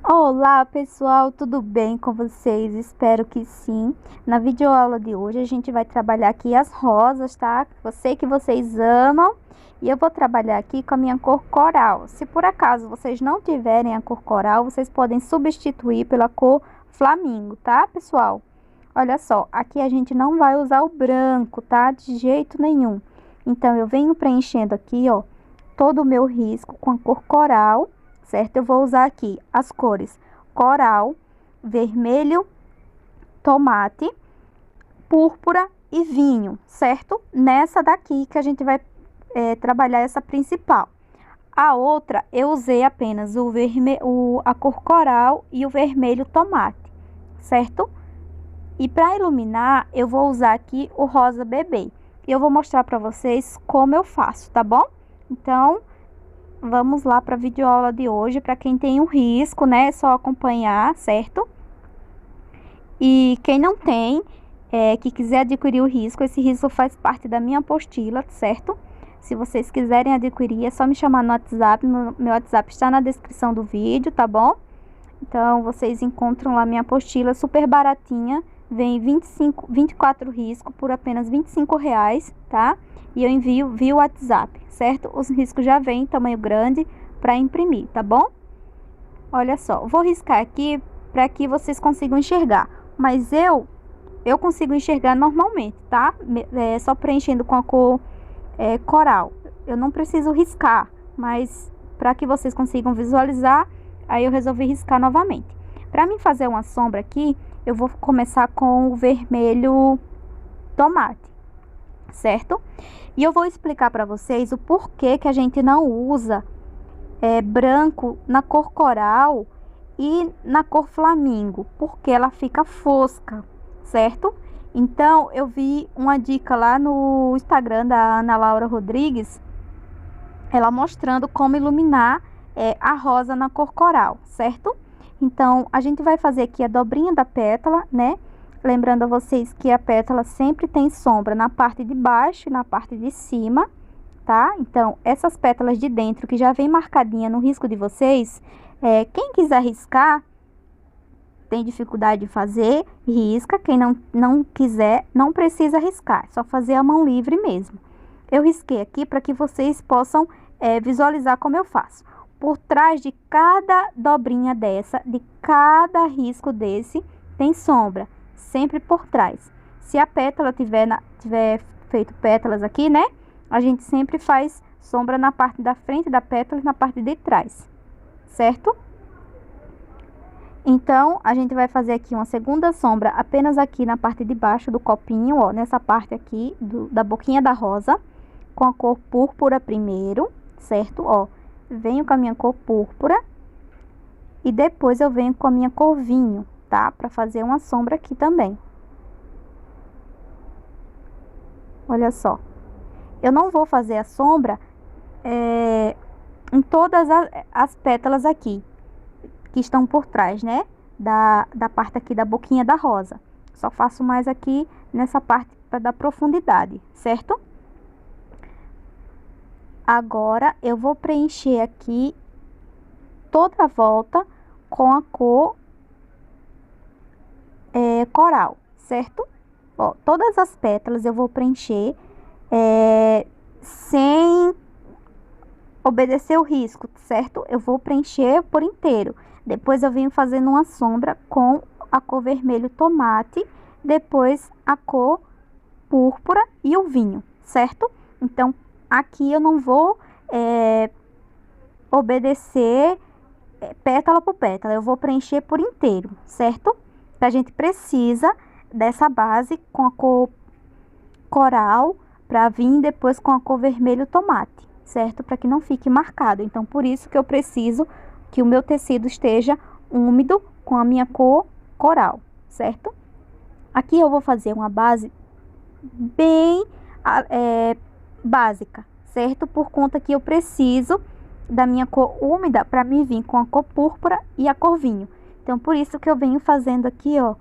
Olá pessoal, tudo bem com vocês? Espero que sim. Na videoaula de hoje a gente vai trabalhar aqui as rosas, tá? Eu sei que vocês amam e eu vou trabalhar aqui com a minha cor coral. Se por acaso vocês não tiverem a cor coral, vocês podem substituir pela cor flamingo, tá pessoal? Olha só, aqui a gente não vai usar o branco, tá? De jeito nenhum. Então eu venho preenchendo aqui, ó, todo o meu risco com a cor coral, certo? Eu vou usar aqui as cores coral, vermelho, tomate, púrpura e vinho, certo? Nessa daqui que a gente vai trabalhar essa principal. A outra eu usei apenas a cor coral e o vermelho tomate, certo? E para iluminar eu vou usar aqui o rosa bebê. E eu vou mostrar para vocês como eu faço, tá bom? Então, vamos lá para a videoaula de hoje. Para quem tem um risco, né, é só acompanhar, certo? E quem não tem, que quiser adquirir o risco, esse risco faz parte da minha apostila, certo? Se vocês quiserem adquirir, é só me chamar no WhatsApp. Meu WhatsApp está na descrição do vídeo, tá bom? Então, vocês encontram lá minha apostila super baratinha. Vem 24 riscos por apenas R$ 25, tá? E eu envio via WhatsApp, certo? Os riscos já vêm em tamanho grande para imprimir, tá bom? Olha só, vou riscar aqui para que vocês consigam enxergar. Mas eu consigo enxergar normalmente, tá? Só preenchendo com a cor coral. Eu não preciso riscar, mas para que vocês consigam visualizar, aí eu resolvi riscar novamente. Para mim fazer uma sombra aqui, eu vou começar com o vermelho tomate, certo? E eu vou explicar para vocês o porquê que a gente não usa branco na cor coral e na cor flamingo, porque ela fica fosca, certo? Então, eu vi uma dica lá no Instagram da Ana Laura Rodrigues, ela mostrando como iluminar a rosa na cor coral, certo? Então, a gente vai fazer aqui a dobrinha da pétala, né? Lembrando a vocês que a pétala sempre tem sombra na parte de baixo e na parte de cima, tá? Então, essas pétalas de dentro que já vem marcadinha no risco de vocês, quem quiser riscar, tem dificuldade de fazer, risca. Quem não quiser, não precisa riscar, é só fazer a mão livre mesmo. Eu risquei aqui para que vocês possam visualizar como eu faço. Por trás de cada dobrinha dessa, de cada risco desse, tem sombra, sempre por trás. Se a pétala tiver feito pétalas aqui, né? A gente sempre faz sombra na parte da frente da pétala e na parte de trás, certo? Então, a gente vai fazer aqui uma segunda sombra apenas aqui na parte de baixo do copinho, ó, nessa parte aqui da boquinha da rosa, com a cor púrpura primeiro, certo? Ó, venho com a minha cor púrpura e depois eu venho com a minha cor vinho, tá? Para fazer uma sombra aqui também. Olha só. Eu não vou fazer a sombra em todas as pétalas aqui, que estão por trás, né? Da parte aqui da boquinha da rosa. Só faço mais aqui nessa parte para dar profundidade, certo? Agora, eu vou preencher aqui toda a volta com a cor coral, certo? Ó, todas as pétalas eu vou preencher sem obedecer o risco, certo? Eu vou preencher por inteiro. Depois eu venho fazendo uma sombra com a cor vermelho tomate, depois a cor púrpura e o vinho, certo? Então, aqui eu não vou obedecer pétala por pétala, eu vou preencher por inteiro, certo? A gente precisa dessa base com a cor coral para vir depois com a cor vermelho tomate, certo? Para que não fique marcado. Então, por isso que eu preciso que o meu tecido esteja úmido com a minha cor coral, certo? Aqui eu vou fazer uma base bem básica, certo? Por conta que eu preciso da minha cor úmida para me vir com a cor púrpura e a cor vinho. Então, por isso que eu venho fazendo aqui, ó,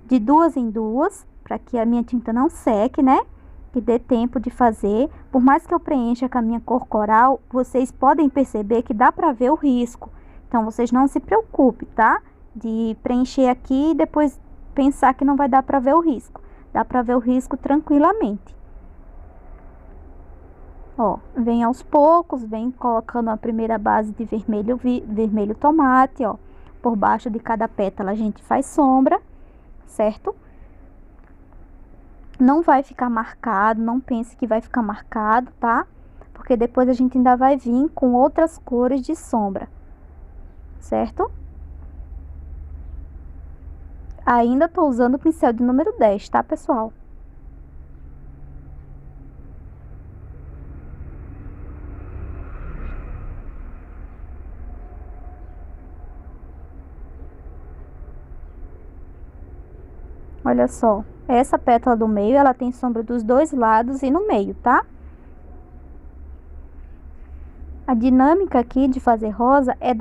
de duas em duas, para que a minha tinta não seque, né? Que dê tempo de fazer. Por mais que eu preencha com a minha cor coral, vocês podem perceber que dá para ver o risco. Então, vocês não se preocupem, tá? De preencher aqui e depois pensar que não vai dar para ver o risco. Dá para ver o risco tranquilamente. Ó, vem aos poucos, vem colocando a primeira base de vermelho tomate, ó. Por baixo de cada pétala a gente faz sombra, certo? Não vai ficar marcado, não pense que vai ficar marcado, tá? Porque depois a gente ainda vai vir com outras cores de sombra, certo? Ainda tô usando o pincel de número 10, tá, pessoal? Olha só, essa pétala do meio, ela tem sombra dos dois lados e no meio, tá? A dinâmica aqui de fazer rosa é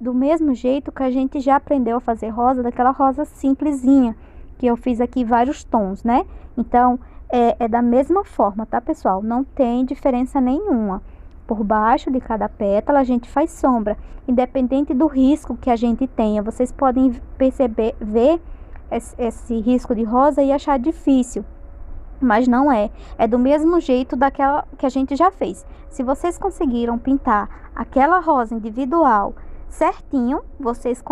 do mesmo jeito que a gente já aprendeu a fazer rosa, daquela rosa simplesinha, que eu fiz aqui vários tons, né? Então, é da mesma forma, tá, pessoal? Não tem diferença nenhuma. Por baixo de cada pétala, a gente faz sombra, independente do risco que a gente tenha. Vocês podem ver esse risco de rosa e achar difícil, mas não é. É do mesmo jeito daquela que a gente já fez. Se vocês conseguiram pintar aquela rosa individual certinho, vocês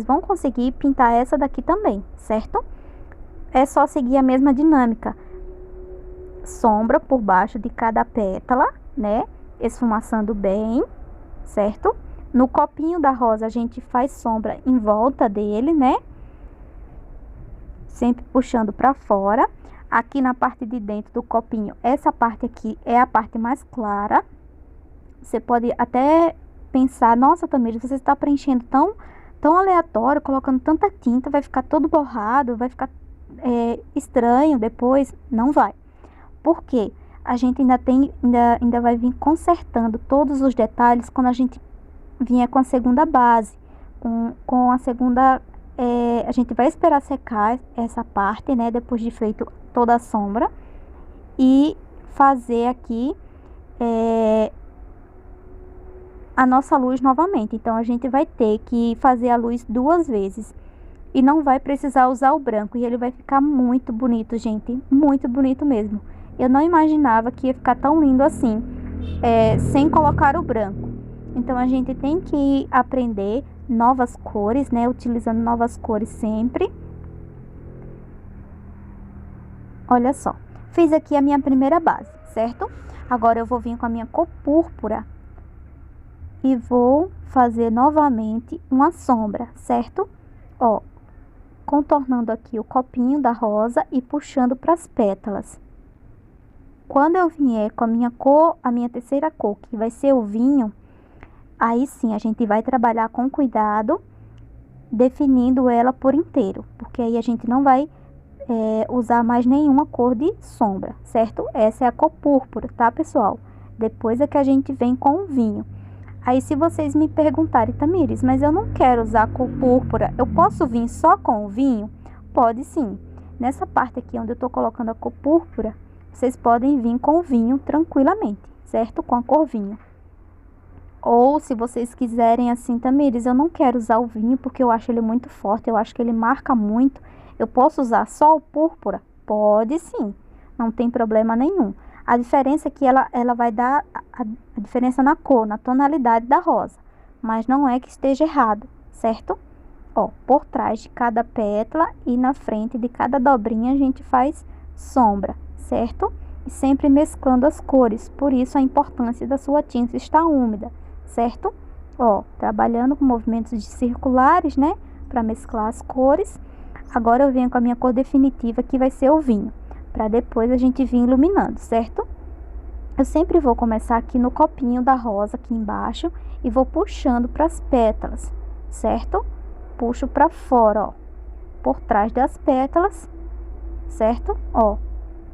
vão conseguir pintar essa daqui também, certo? É só seguir a mesma dinâmica. Sombra por baixo de cada pétala, né? Esfumaçando bem, certo? No copinho da rosa a gente faz sombra em volta dele, né? Sempre puxando para fora. Aqui na parte de dentro do copinho, essa parte aqui é a parte mais clara. Você pode até pensar, nossa, Tamires, você está preenchendo tão aleatório, colocando tanta tinta, vai ficar todo borrado, vai ficar estranho depois. Não vai. Por quê? A gente ainda vai vir consertando todos os detalhes quando a gente vier com a segunda base. Com a segunda, a gente vai esperar secar essa parte, né? Depois de feito toda a sombra. E fazer aqui a nossa luz novamente. Então, a gente vai ter que fazer a luz 2 vezes. E não vai precisar usar o branco. E ele vai ficar muito bonito, gente. Muito bonito mesmo. Eu não imaginava que ia ficar tão lindo assim, sem colocar o branco. Então, a gente tem que aprender novas cores, né? Utilizando novas cores sempre. Olha só. Fiz aqui a minha primeira base, certo? Agora, eu vou vir com a minha cor púrpura. E vou fazer novamente uma sombra, certo? Ó, contornando aqui o copinho da rosa e puxando para as pétalas. Quando eu vier com a minha cor, a minha terceira cor, que vai ser o vinho, aí sim a gente vai trabalhar com cuidado, definindo ela por inteiro, porque aí a gente não vai usar mais nenhuma cor de sombra, certo? Essa é a cor púrpura, tá, pessoal? Depois é que a gente vem com o vinho. Aí, se vocês me perguntarem, Tamires, mas eu não quero usar a cor púrpura, eu posso vir só com o vinho? Pode sim. Nessa parte aqui onde eu tô colocando a cor púrpura, vocês podem vir com o vinho tranquilamente, certo? Com a cor vinho. Ou, se vocês quiserem assim, Tamires, eu não quero usar o vinho porque eu acho ele muito forte, eu acho que ele marca muito. Eu posso usar só o púrpura? Pode sim, não tem problema nenhum. A diferença é que ela vai dar a diferença na cor, na tonalidade da rosa. Mas não é que esteja errado, certo? Ó, por trás de cada pétala e na frente de cada dobrinha a gente faz sombra, certo? E sempre mesclando as cores, por isso a importância da sua tinta estar úmida, certo? Ó, trabalhando com movimentos circulares, né? Para mesclar as cores. Agora eu venho com a minha cor definitiva, que vai ser o vinho, para depois a gente vir iluminando, certo? Eu sempre vou começar aqui no copinho da rosa, aqui embaixo, e vou puxando para as pétalas, certo? Puxo para fora, ó, por trás das pétalas, certo? Ó,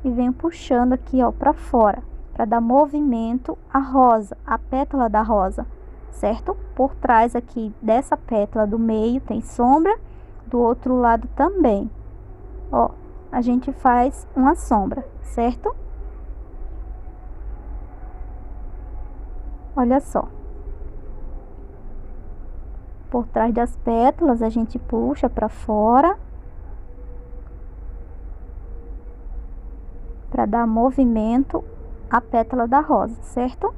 e venho puxando aqui, ó, para fora, para dar movimento à rosa, a pétala da rosa, certo? Por trás aqui dessa pétala do meio tem sombra, do outro lado também, ó, a gente faz uma sombra, certo? Olha só. Por trás das pétalas, a gente puxa para fora para dar movimento à pétala da rosa, certo?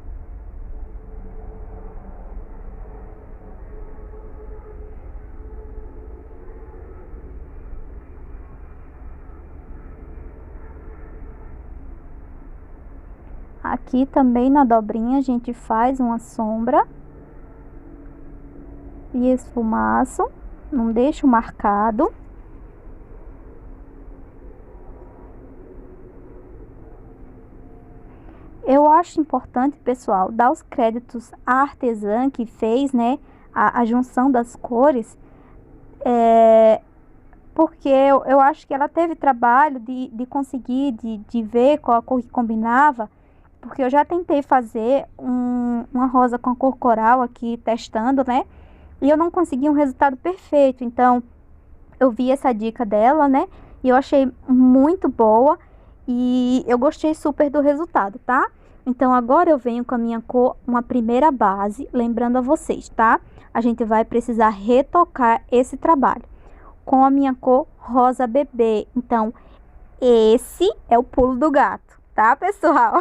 Aqui também na dobrinha a gente faz uma sombra e esfumaço, não deixo marcado. Eu acho importante, pessoal, dar os créditos à artesã que fez, né, a junção das cores, porque eu acho que ela teve trabalho de conseguir, de ver qual a cor que combinava, porque eu já tentei fazer uma rosa com a cor coral aqui, testando, né, e eu não consegui um resultado perfeito. Então, eu vi essa dica dela, né, e eu achei muito boa e eu gostei super do resultado, tá? Então, agora eu venho com a minha cor, uma primeira base, lembrando a vocês, tá? A gente vai precisar retocar esse trabalho com a minha cor rosa bebê. Então, esse é o pulo do gato, tá, pessoal?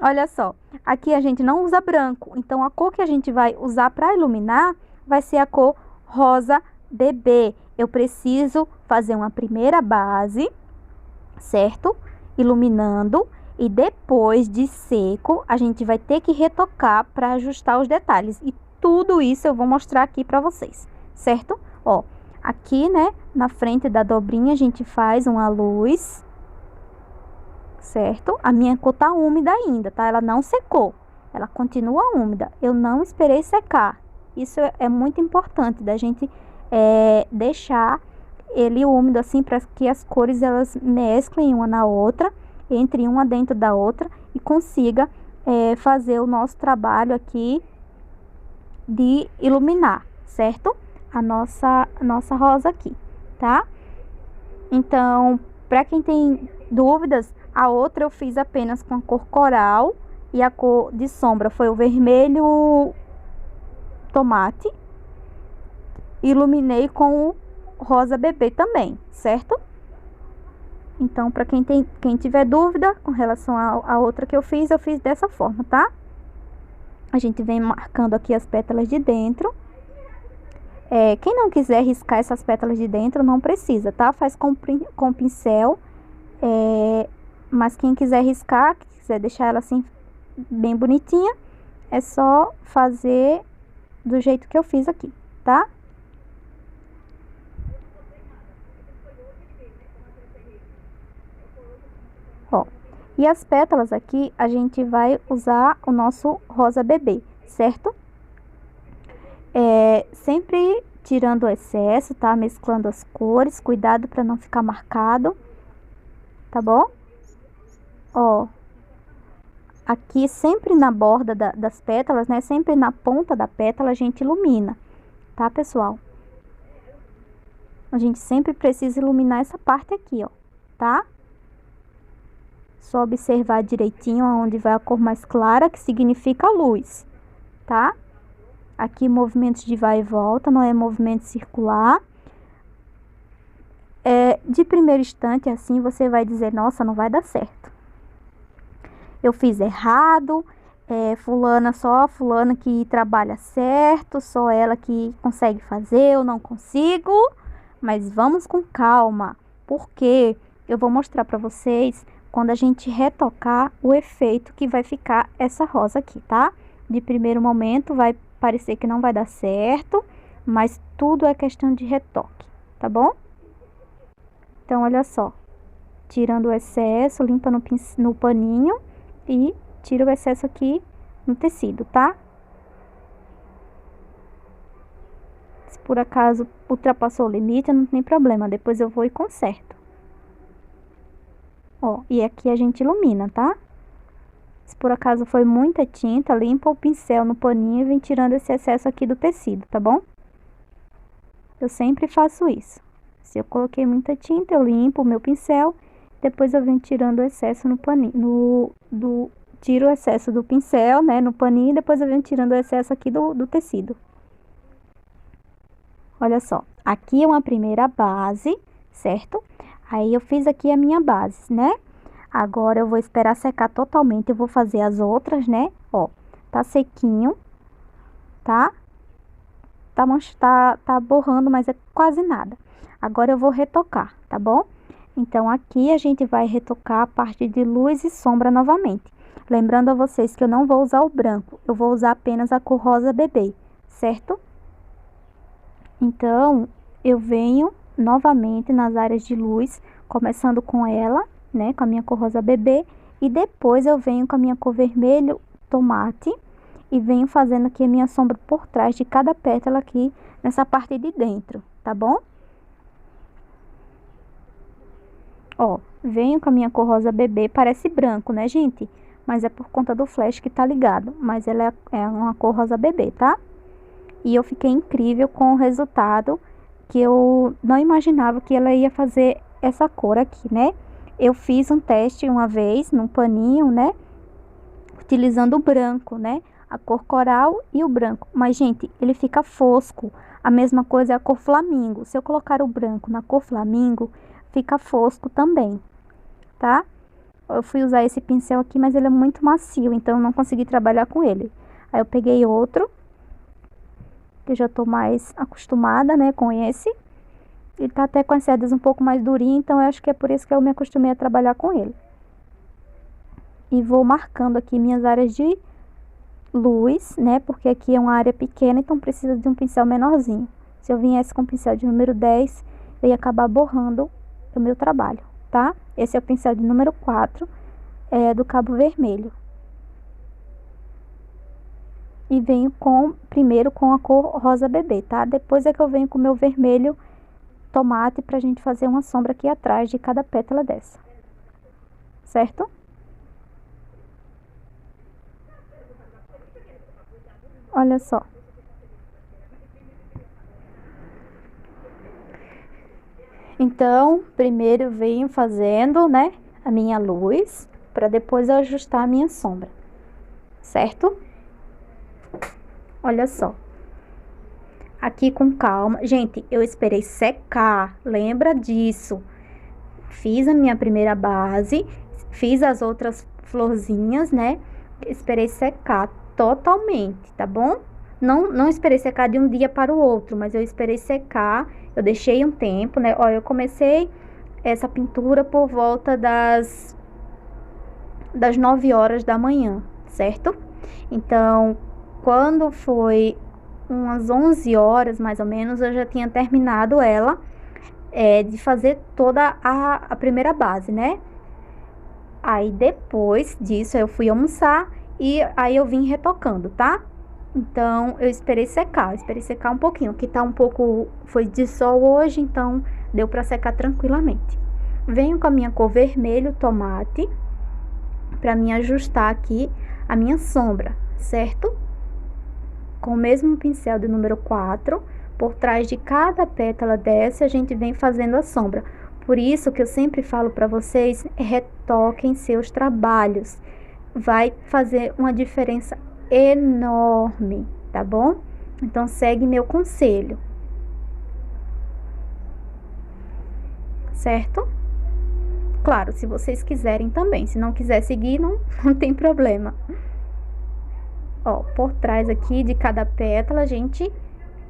Olha só, aqui a gente não usa branco, então a cor que a gente vai usar para iluminar vai ser a cor rosa bebê. Eu preciso fazer uma primeira base, certo? Iluminando, e depois de seco, a gente vai ter que retocar para ajustar os detalhes. E tudo isso eu vou mostrar aqui para vocês, certo? Ó, aqui, né, na frente da dobrinha a gente faz uma luz, certo? A minha cor tá úmida ainda, tá? Ela não secou, ela continua úmida. Eu não esperei secar. Isso é muito importante da gente deixar ele úmido assim, para que as cores elas mesclem uma na outra, entre uma dentro da outra e consiga fazer o nosso trabalho aqui de iluminar, certo? A nossa rosa aqui, tá? Então, para quem tem dúvidas, a outra eu fiz apenas com a cor coral e a cor de sombra foi o vermelho tomate. Iluminei com o rosa bebê também, certo? Então, para quem tiver dúvida com relação à outra que eu fiz dessa forma, tá? A gente vem marcando aqui as pétalas de dentro. Quem não quiser riscar essas pétalas de dentro, não precisa, tá? Faz com pincel. Mas quem quiser riscar, quiser deixar ela assim bem bonitinha, é só fazer do jeito que eu fiz aqui, tá? Ó, e as pétalas aqui, a gente vai usar o nosso rosa bebê, certo? Sempre tirando o excesso, tá? Mesclando as cores, cuidado para não ficar marcado, tá bom? Ó, aqui sempre na borda das pétalas, né? Sempre na ponta da pétala a gente ilumina, tá, pessoal? A gente sempre precisa iluminar essa parte aqui, ó, tá? Só observar direitinho aonde vai a cor mais clara, que significa luz, tá? Aqui movimentos de vai e volta, não é movimento circular. De primeiro instante, assim, você vai dizer, nossa, não vai dar certo. Eu fiz errado, só fulana que trabalha certo, só ela que consegue fazer, eu não consigo. Mas vamos com calma, porque eu vou mostrar para vocês quando a gente retocar o efeito que vai ficar essa rosa aqui, tá? De primeiro momento vai parecer que não vai dar certo, mas tudo é questão de retoque, tá bom? Então, olha só, tirando o excesso, limpa no paninho e tira o excesso aqui no tecido, tá? Se por acaso ultrapassou o limite, não tem problema, depois eu vou e conserto. Ó, e aqui a gente ilumina, tá? Se por acaso foi muita tinta, limpa o pincel no paninho e vem tirando esse excesso aqui do tecido, tá bom? Eu sempre faço isso. Se eu coloquei muita tinta, eu limpo o meu pincel, depois eu venho tirando o excesso no paninho, tiro o excesso do pincel, né, no paninho, depois eu venho tirando o excesso aqui do tecido. Olha só, aqui é uma primeira base, certo? Aí eu fiz aqui a minha base, né? Agora eu vou esperar secar totalmente, eu vou fazer as outras, né? Ó, tá sequinho, tá? Tá borrando, mas é quase nada. Agora eu vou retocar, tá bom? Então, aqui a gente vai retocar a parte de luz e sombra novamente. Lembrando a vocês que eu não vou usar o branco, eu vou usar apenas a cor rosa bebê, certo? Então, eu venho novamente nas áreas de luz, começando com ela, né, com a minha cor rosa bebê, e depois eu venho com a minha cor vermelho tomate e venho fazendo aqui a minha sombra por trás de cada pétala aqui nessa parte de dentro, tá bom? Ó, venho com a minha cor rosa bebê, parece branco, né, gente? Mas é por conta do flash que tá ligado, mas ela é uma cor rosa bebê, tá? E eu fiquei incrível com o resultado, que eu não imaginava que ela ia fazer essa cor aqui, né? Eu fiz um teste uma vez num paninho, né? Utilizando o branco, né? A cor coral e o branco. Mas, gente, ele fica fosco. A mesma coisa é a cor flamingo. Se eu colocar o branco na cor flamingo, fica fosco também, tá? Eu fui usar esse pincel aqui, mas ele é muito macio, então eu não consegui trabalhar com ele. Aí eu peguei outro, que eu já tô mais acostumada, né, com esse. Ele tá até com as cerdas um pouco mais durinho, então eu acho que é por isso que eu me acostumei a trabalhar com ele. E vou marcando aqui minhas áreas de luz, né, porque aqui é uma área pequena, então precisa de um pincel menorzinho. Se eu viesse com o pincel de número 10, eu ia acabar borrando o meu trabalho, tá? Esse é o pincel de número 4, do cabo vermelho. E venho primeiro com a cor rosa bebê, tá? Depois é que eu venho com o meu vermelho tomate pra gente fazer uma sombra aqui atrás de cada pétala dessa. Certo? Olha só. Então, primeiro eu venho fazendo, né, a minha luz, para depois eu ajustar a minha sombra. Certo? Olha só. Aqui com calma. Gente, eu esperei secar, lembra disso. Fiz a minha primeira base, fiz as outras florzinhas, né? Esperei secar totalmente, tá bom? Não esperei secar de um dia para o outro, mas eu esperei secar, eu deixei um tempo, né? Ó, eu comecei essa pintura por volta das 9 horas da manhã, certo? Então, quando foi umas 11 horas, mais ou menos, eu já tinha terminado ela, de fazer toda a primeira base, né? Aí, depois disso, eu fui almoçar e aí eu vim retocando, tá? Então, eu esperei secar um pouquinho, que tá um pouco, foi de sol hoje, então deu pra secar tranquilamente. Venho com a minha cor vermelho tomate, pra me ajustar aqui a minha sombra, certo? Com o mesmo pincel de número 4, por trás de cada pétala dessa, a gente vem fazendo a sombra. Por isso que eu sempre falo para vocês, retoquem seus trabalhos. Vai fazer uma diferença enorme, tá bom? Então, segue meu conselho. Certo? Claro, se vocês quiserem também. Se não quiser seguir, não tem problema. Ó, por trás aqui de cada pétala, a gente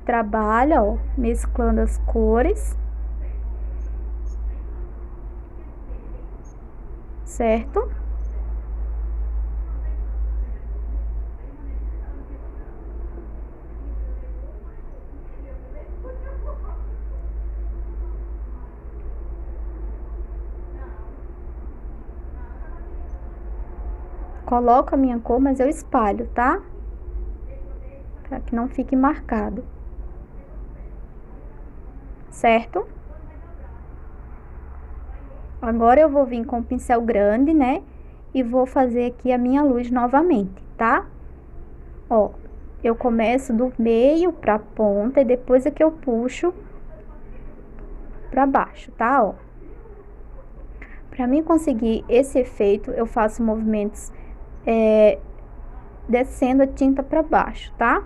trabalha, ó, mesclando as cores. Certo? Coloco a minha cor, mas eu espalho, tá? Para que não fique marcado. Certo? Agora eu vou vir com o pincel grande, né? E vou fazer aqui a minha luz novamente, tá? Ó, eu começo do meio pra ponta e depois é que eu puxo pra baixo, tá? Ó. Pra mim conseguir esse efeito, eu faço movimentos descendo a tinta pra baixo, tá?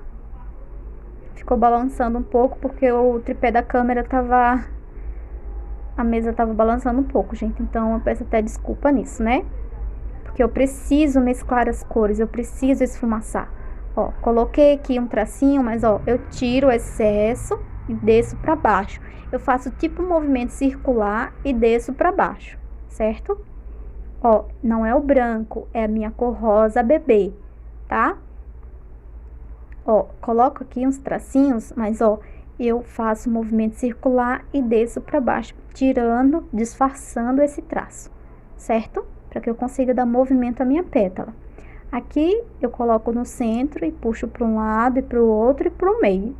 ficou balançando um pouco porque o tripé da câmera tava... A mesa tava balançando um pouco, gente. Então, eu peço até desculpa nisso, né? Porque eu preciso mesclar as cores, eu preciso esfumaçar. Ó, coloquei aqui um tracinho, mas ó, eu tiro o excesso e desço pra baixo. Eu faço tipo um movimento circular e desço pra baixo, certo? Ó, não é o branco, é a minha cor rosa bebê, tá? Ó, coloco aqui uns tracinhos, mas ó, eu faço um movimento circular e desço pra baixo, tirando, disfarçando esse traço, certo? Para que eu consiga dar movimento à minha pétala. Aqui eu coloco no centro e puxo para um lado e para o outro e para o meio.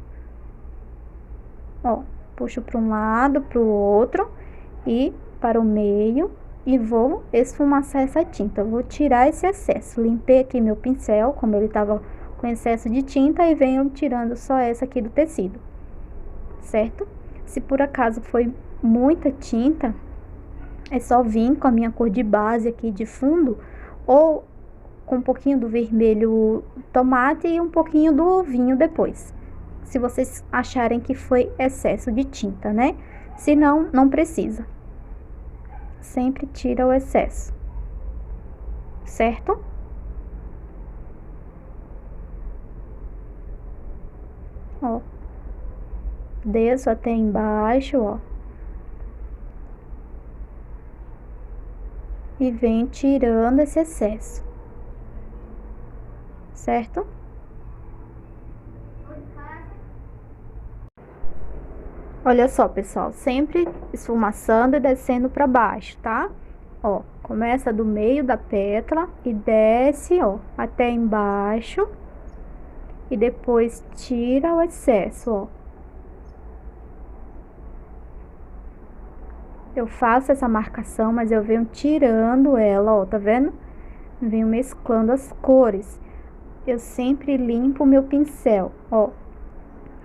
Ó, puxo para um lado, para o outro e para o meio e vou esfumaçar essa tinta. Vou tirar esse excesso. Limpei aqui meu pincel, como ele estava com excesso de tinta, e venho tirando só essa aqui do tecido, certo? Se por acaso foi muita tinta, é só vir com a minha cor de base aqui de fundo, ou com um pouquinho do vermelho tomate e um pouquinho do vinho depois. Se vocês acharem que foi excesso de tinta, né? Se não, não precisa. Sempre tira o excesso, certo? Ó, desço até embaixo, ó. E venho tirando esse excesso, certo? Olha só, pessoal, sempre esfumaçando e descendo para baixo, tá? Ó, começa do meio da pétala e desce, ó, até embaixo. E depois tira o excesso, ó. Eu faço essa marcação, mas eu venho tirando ela, ó, tá vendo? Venho mesclando as cores. Eu sempre limpo o meu pincel, ó.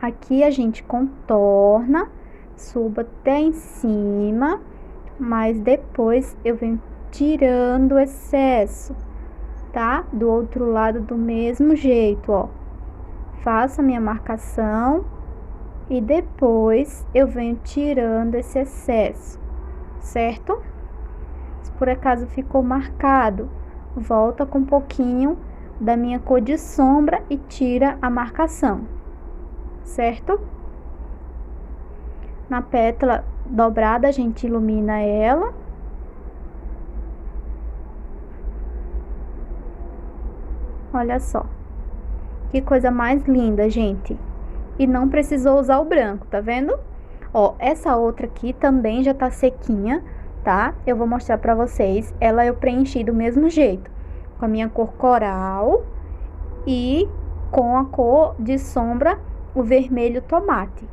Aqui a gente contorna, subo até em cima, mas depois eu venho tirando o excesso, tá? Do outro lado do mesmo jeito, ó. Faço a minha marcação e depois eu venho tirando esse excesso, certo? Se por acaso ficou marcado, volta com um pouquinho da minha cor de sombra e tira a marcação, certo? Na pétala dobrada a gente ilumina ela. Olha só, que coisa mais linda, gente. E não precisou usar o branco, tá vendo? Ó, essa outra aqui também já tá sequinha, tá? Eu vou mostrar pra vocês. Ela eu preenchi do mesmo jeito, com a minha cor coral e com a cor de sombra, o vermelho tomate,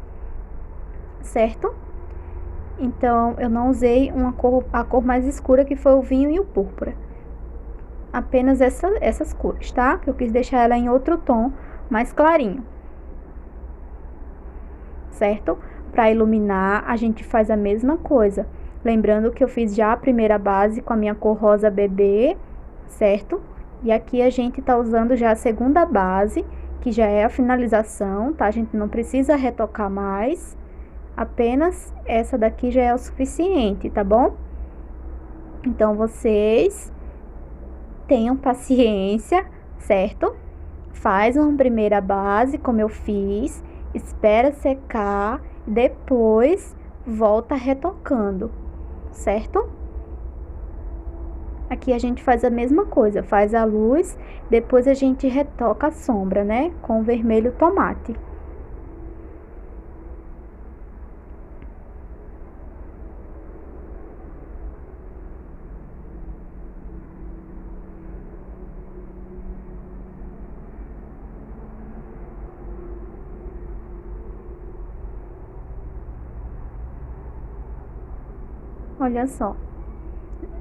certo? Então, eu não usei a cor mais escura, que foi o vinho e o púrpura. Apenas essas cores, tá? Que eu quis deixar ela em outro tom, mais clarinho, certo? Para iluminar, a gente faz a mesma coisa. Lembrando que eu fiz já a primeira base com a minha cor rosa bebê, certo? E aqui a gente tá usando já a segunda base, que já é a finalização, tá? A gente não precisa retocar mais. Apenas essa daqui já é o suficiente, tá bom? Então, vocês tenham paciência, certo? Faz uma primeira base, como eu fiz, espera secar, depois volta retocando, certo? Aqui a gente faz a mesma coisa, faz a luz, depois a gente retoca a sombra, né? Com o vermelho tomate. Olha só.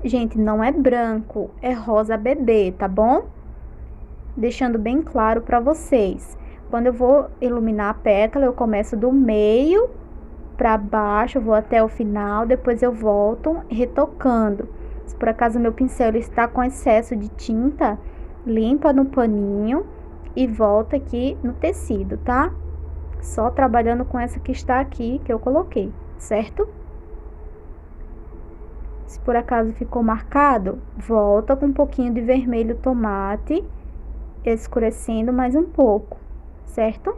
Gente, não é branco, é rosa bebê, tá bom? Deixando bem claro pra vocês. Quando eu vou iluminar a pétala, eu começo do meio pra baixo, vou até o final, depois eu volto retocando. Se por acaso meu pincel está com excesso de tinta, limpa no paninho e volta aqui no tecido, tá? Só trabalhando com essa que está aqui, que eu coloquei, certo? Se por acaso ficou marcado, volta com um pouquinho de vermelho tomate, escurecendo mais um pouco, certo?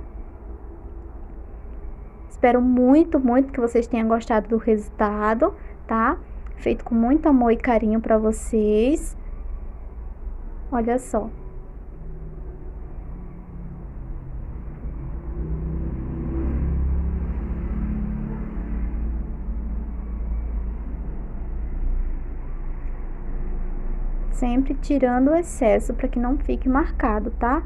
Espero muito, muito que vocês tenham gostado do resultado, tá? Feito com muito amor e carinho pra vocês. Olha só. Sempre tirando o excesso para que não fique marcado, tá?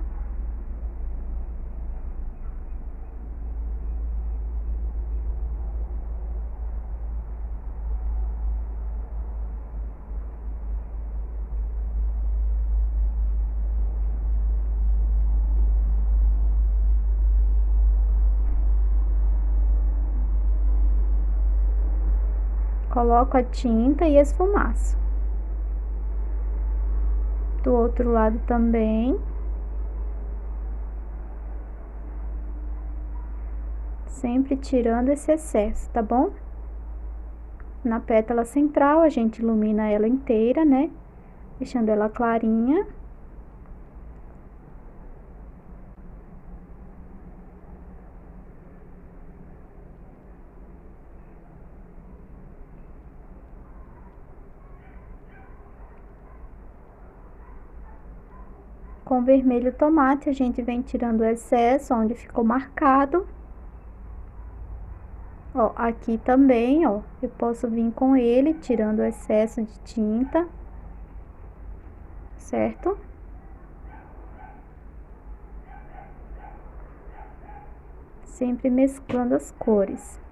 Coloco a tinta e esfumaço. Do outro lado também. Sempre tirando esse excesso, tá bom? Na pétala central, a gente ilumina ela inteira, né? Deixando ela clarinha. Com vermelho tomate, a gente vem tirando o excesso onde ficou marcado. Ó, aqui também, ó, eu posso vir com ele, tirando o excesso de tinta, certo? Sempre mesclando as cores.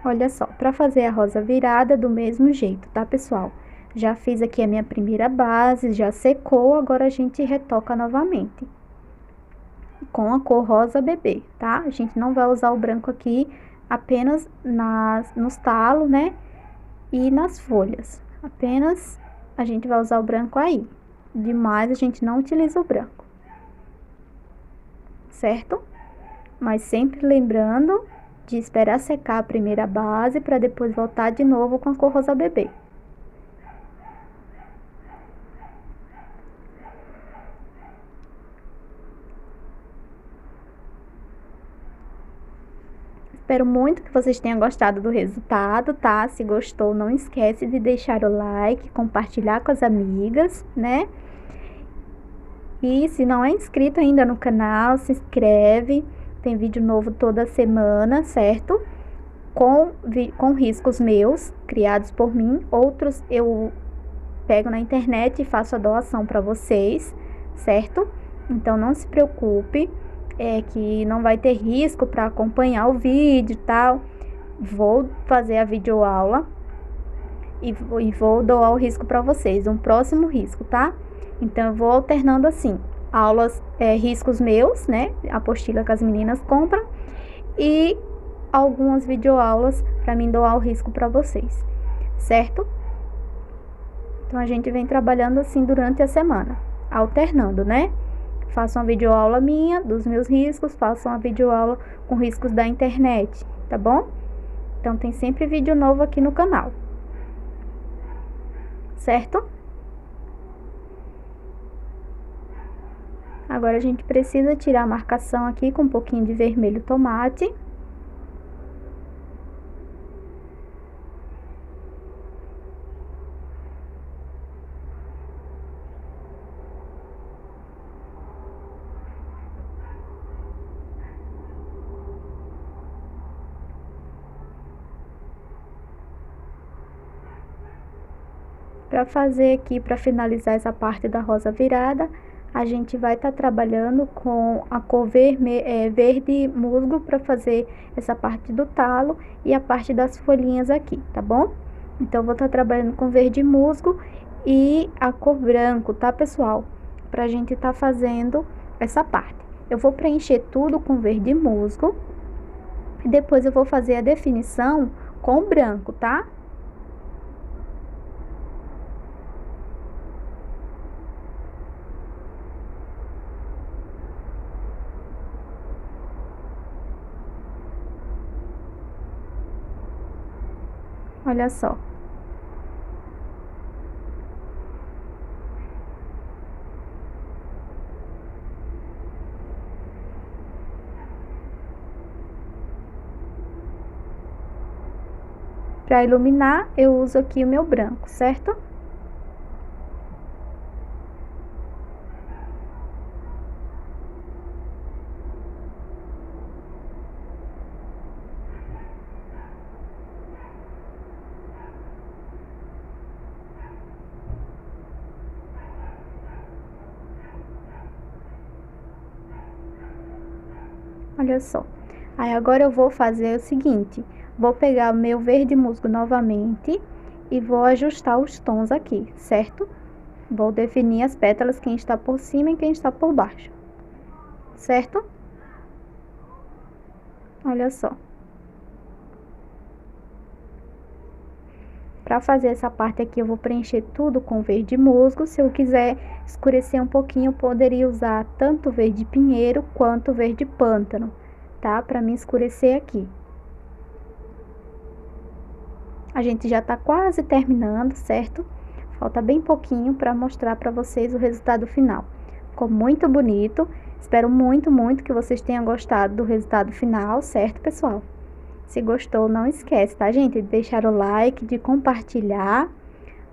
Olha só, para fazer a rosa virada do mesmo jeito, tá, pessoal? Já fiz aqui a minha primeira base, já secou, agora a gente retoca novamente. Com a cor rosa bebê, tá? A gente não vai usar o branco aqui, apenas nos talos, né? E nas folhas. Apenas a gente vai usar o branco aí. Demais a gente não utiliza o branco. Certo? Mas sempre lembrando de esperar secar a primeira base para depois voltar de novo com a cor rosa bebê. Espero muito que vocês tenham gostado do resultado, tá? Se gostou, não esquece de deixar o like, compartilhar com as amigas, né? E se não é inscrito ainda no canal, se inscreve. Tem vídeo novo toda semana, certo? Com riscos meus, criados por mim. Outros eu pego na internet e faço a doação para vocês, certo? Então não se preocupe, que não vai ter risco para acompanhar o vídeo e tal. Vou fazer a videoaula e vou doar o risco para vocês, um próximo risco, tá? Então eu vou alternando assim, aulas, riscos meus, né? Apostila que as meninas compram e algumas videoaulas para mim doar o risco para vocês, certo? Então a gente vem trabalhando assim durante a semana, alternando, né? Faço uma videoaula minha dos meus riscos, faço uma videoaula com riscos da internet, tá bom? Então tem sempre vídeo novo aqui no canal. Certo? Agora a gente precisa tirar a marcação aqui com um pouquinho de vermelho tomate. Para fazer aqui, para finalizar essa parte da rosa virada, a gente vai estar trabalhando com a cor verde musgo para fazer essa parte do talo e a parte das folhinhas aqui, tá bom? Então, vou estar trabalhando com verde musgo e a cor branco, tá, pessoal? Pra gente estar fazendo essa parte. Eu vou preencher tudo com verde musgo e depois eu vou fazer a definição com branco, tá? Olha só. Para iluminar, eu uso aqui o meu branco, certo? Olha só. Aí agora eu vou fazer o seguinte, vou pegar o meu verde musgo novamente e vou ajustar os tons aqui, certo? Vou definir as pétalas, quem está por cima e quem está por baixo, certo? Olha só. Para fazer essa parte aqui, eu vou preencher tudo com verde musgo. Se eu quiser escurecer um pouquinho, eu poderia usar tanto verde pinheiro quanto verde pântano, tá? Para me escurecer aqui. A gente já tá quase terminando, certo? Falta bem pouquinho para mostrar para vocês o resultado final. Ficou muito bonito. Espero muito, muito que vocês tenham gostado do resultado final, certo, pessoal? Se gostou, não esquece, tá, gente? De deixar o like, de compartilhar.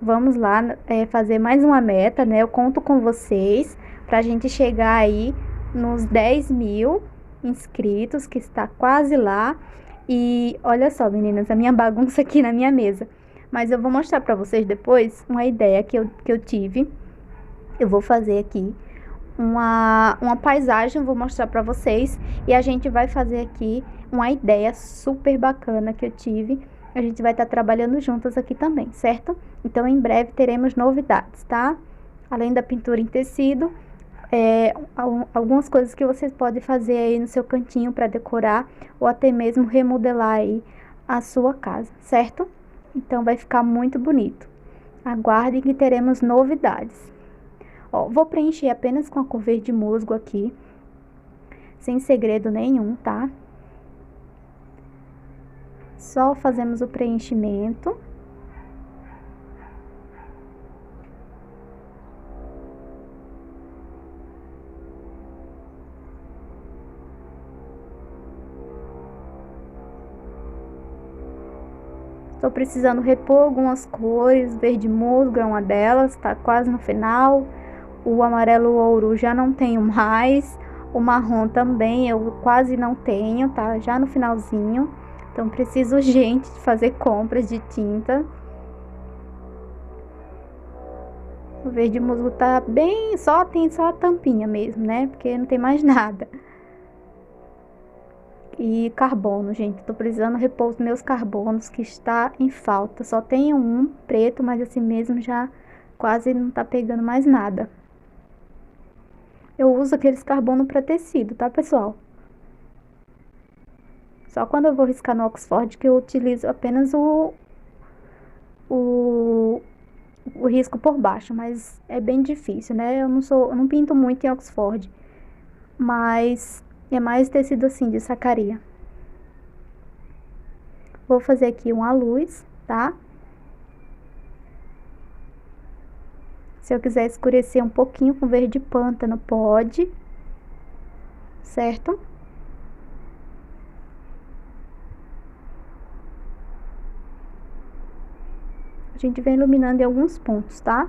Vamos lá, fazer mais uma meta, né? Eu conto com vocês pra gente chegar aí nos 10.000 inscritos, que está quase lá. E olha só, meninas, a minha bagunça aqui na minha mesa. Mas eu vou mostrar pra vocês depois uma ideia que eu tive. Eu vou fazer aqui uma paisagem, vou mostrar pra vocês. E a gente vai fazer aqui uma ideia super bacana que eu tive. A gente vai estar trabalhando juntas aqui também, certo? Então, em breve teremos novidades, tá? Além da pintura em tecido, algumas coisas que vocês podem fazer aí no seu cantinho para decorar ou até mesmo remodelar aí a sua casa, certo? Então, vai ficar muito bonito. Aguardem que teremos novidades. Ó, vou preencher apenas com a cor verde musgo aqui, sem segredo nenhum, tá? Só fazemos o preenchimento. Estou precisando repor algumas cores, verde musgo é uma delas, tá quase no final. O amarelo ouro já não tenho mais, o marrom também eu quase não tenho, tá? Já no finalzinho. Então, preciso urgente de fazer compras de tinta. O verde musgo tá bem, tem só a tampinha mesmo, né? Porque não tem mais nada. E carbono, gente, tô precisando repor os meus carbonos, que está em falta. Só tenho um preto, mas assim mesmo já quase não tá pegando mais nada. Eu uso aqueles carbono para tecido, tá, pessoal? Só quando eu vou riscar no Oxford que eu utilizo apenas o risco por baixo, mas é bem difícil, né? Eu não pinto muito em Oxford, mas é mais tecido assim de sacaria. Vou fazer aqui uma luz, tá? Se eu quiser escurecer um pouquinho com verde pântano, pode, certo? A gente vem iluminando em alguns pontos, tá?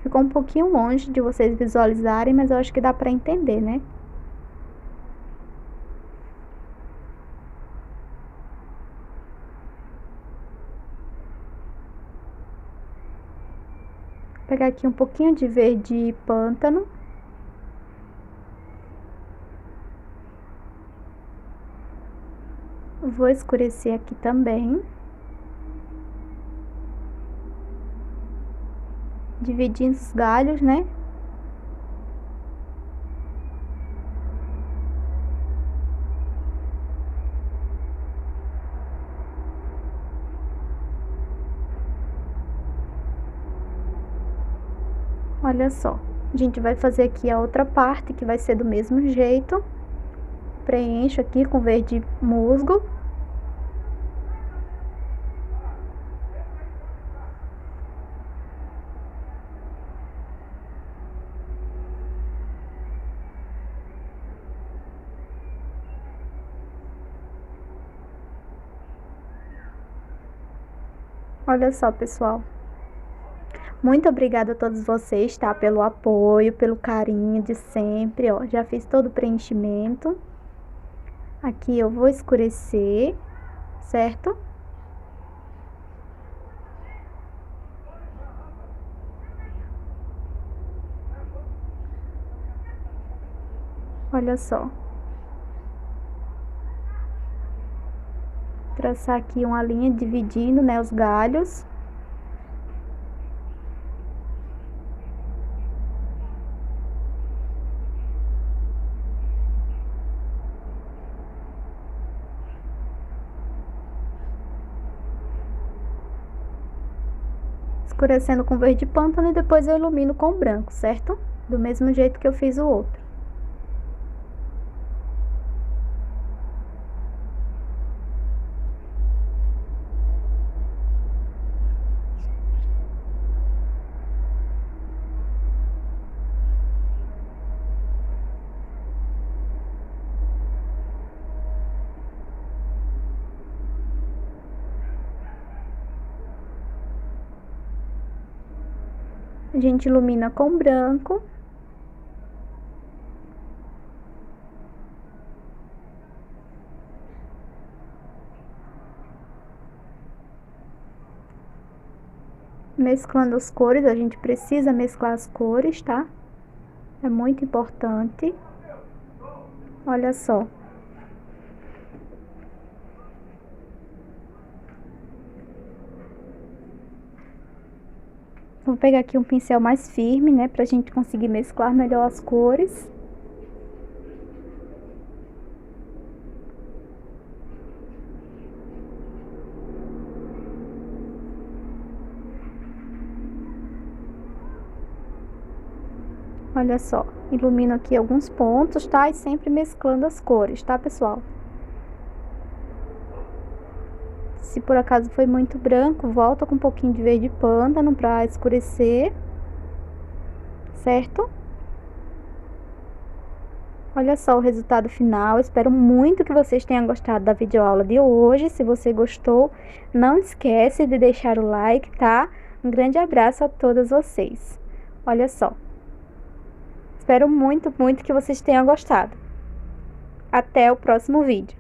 Ficou um pouquinho longe de vocês visualizarem, mas eu acho que dá pra entender, né? Vou pegar aqui um pouquinho de verde pântano. Vou escurecer aqui também. Dividindo os galhos, né? Olha só. A gente vai fazer aqui a outra parte, que vai ser do mesmo jeito. preencho aqui com verde musgo. Olha só, pessoal. Muito obrigada a todos vocês, tá? Pelo apoio, pelo carinho de sempre, ó. Já fiz todo o preenchimento. Aqui eu vou escurecer, certo? Olha só. Traçar aqui uma linha dividindo, né, os galhos. Escurecendo com verde pântano e depois eu ilumino com branco, certo? Do mesmo jeito que eu fiz o outro. A gente ilumina com branco. Mesclando as cores, a gente precisa mesclar as cores, tá? É muito importante. Olha só. Vou pegar aqui um pincel mais firme, né, pra gente conseguir mesclar melhor as cores. Olha só, ilumino aqui alguns pontos, tá? E sempre mesclando as cores, tá, pessoal? Se por acaso foi muito branco, volta com um pouquinho de verde pântano pra escurecer, certo? Olha só o resultado final. Espero muito que vocês tenham gostado da videoaula de hoje. Se você gostou, não esquece de deixar o like, tá? Um grande abraço a todas vocês. Olha só. Espero muito, muito que vocês tenham gostado. Até o próximo vídeo.